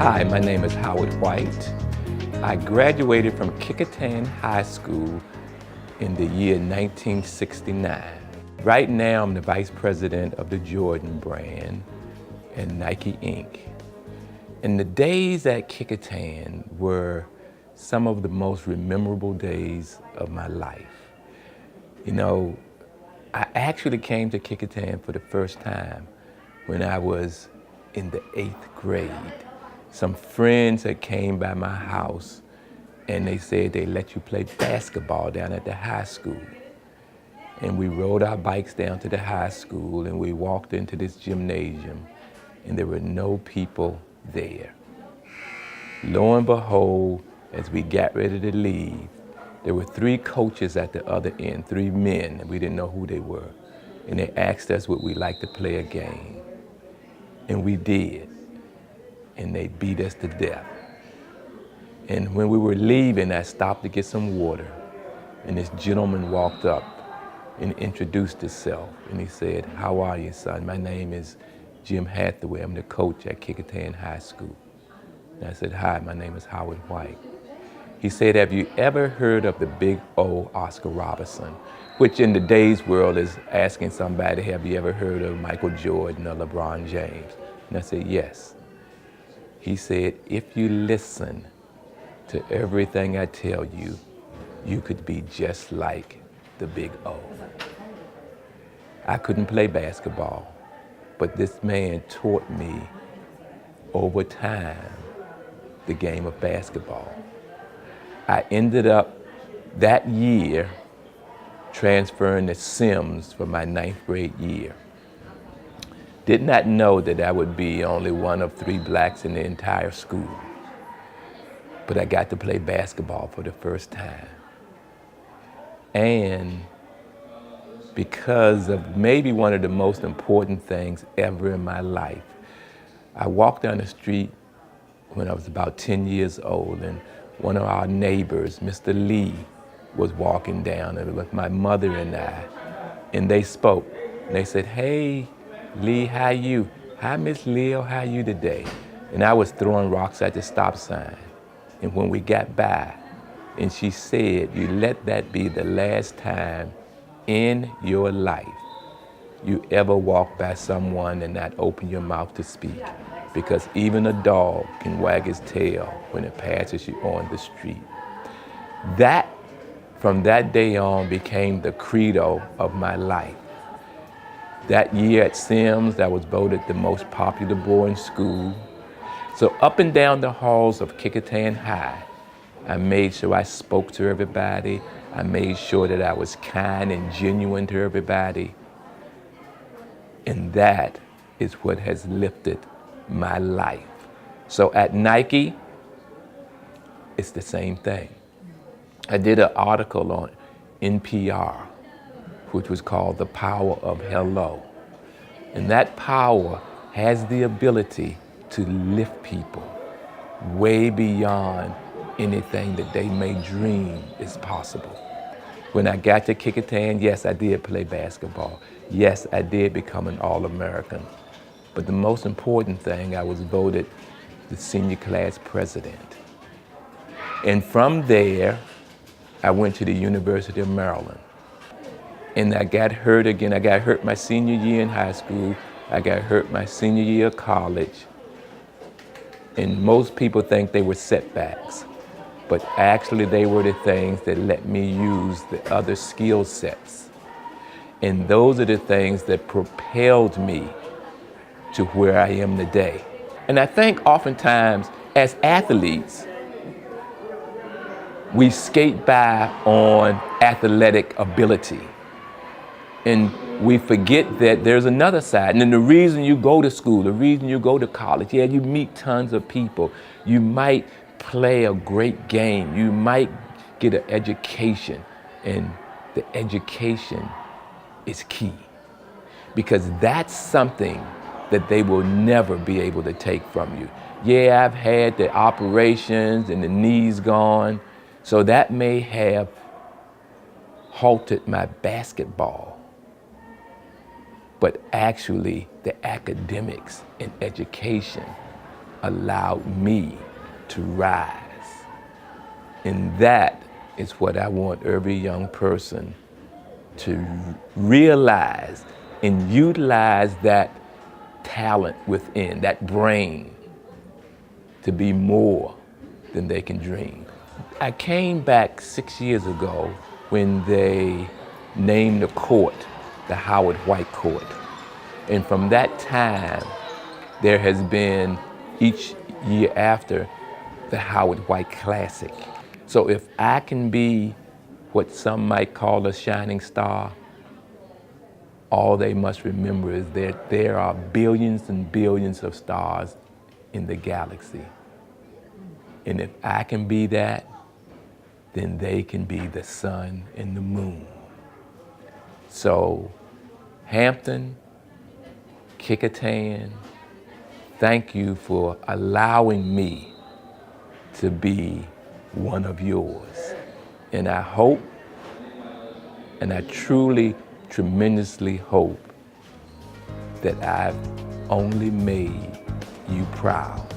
Hi, my name is Howard White. I graduated from Kecoughtan High School in the year 1969. Right now, I'm the vice president of the Jordan brand and Nike Inc. And the days at Kecoughtan were some of the most memorable days of my life. You know, I actually came to Kecoughtan for the first time when I was in the 8th grade. Some friends that came by my house and they said they let you play basketball down at the high school. And we rode our bikes down to the high school and we walked into this gymnasium and there were no people there. Lo and behold, as we got ready to leave, there were 3 coaches at the other end, 3 men, and we didn't know who they were. And they asked us would we like to play a game. And we did. And they beat us to death. And when we were leaving, I stopped to get some water. And this gentleman walked up and introduced himself. And he said, "How are you, son? My name is Jim Hathaway. I'm the coach at Kecoughtan High School." And I said, "Hi, my name is Howard White." He said, "Have you ever heard of the big O Oscar Robertson?" Which in today's world is asking somebody, have you ever heard of Michael Jordan or LeBron James? And I said, yes. He said, if you listen to everything I tell you, you could be just like the big O. I couldn't play basketball, but this man taught me over time the game of basketball. I ended up that year transferring to Sims for my 9th grade year. Did not know that I would be only one of 3 blacks in the entire school. But I got to play basketball for the first time. And because of maybe one of the most important things ever in my life, I walked down the street when I was about 10 years old, and one of our neighbors, Mr. Lee, was walking down with my mother and I, and they spoke. And they said, "Hey, Lee, how you? Hi, Miss Leo, how you today?" And I was throwing rocks at the stop sign. And when we got by, and she said, "You let that be the last time in your life you ever walk by someone and not open your mouth to speak, because even a dog can wag his tail when it passes you on the street." That, from that day on, became the credo of my life. That year at Sims, I was voted the most popular boy in school. So up and down the halls of Kecoughtan High, I made sure I spoke to everybody. I made sure that I was kind and genuine to everybody. And that is what has lifted my life. So at Nike, it's the same thing. I did an article on NPR, which was called The Power of Hello. And that power has the ability to lift people way beyond anything that they may dream is possible. When I got to Kecoughtan, yes, I did play basketball. Yes, I did become an All-American. But the most important thing, I was voted the senior class president. And from there, I went to the University of Maryland. And I got hurt again. I got hurt my senior year in high school. I got hurt my senior year of college. And most people think they were setbacks. But actually they were the things that let me use the other skill sets. And those are the things that propelled me to where I am today. And I think oftentimes as athletes, we skate by on athletic ability. And we forget that there's another side. And then the reason you go to school, the reason you go to college, yeah, you meet tons of people. You might play a great game. You might get an education. And the education is key. Because that's something that they will never be able to take from you. Yeah, I've had the operations and the knees gone. So that may have halted my basketball. But actually, the academics and education allowed me to rise. And that is what I want every young person to realize and utilize, that talent within, that brain, to be more than they can dream. I came back 6 years ago when they named the court the Howard White Court. And from that time, there has been, each year after, the Howard White Classic. So if I can be what some might call a shining star, all they must remember is that there are billions and billions of stars in the galaxy. And if I can be that, then they can be the sun and the moon. So, Hampton, Kecoughtan, thank you for allowing me to be one of yours. And I hope, and I truly, tremendously hope, that I've only made you proud.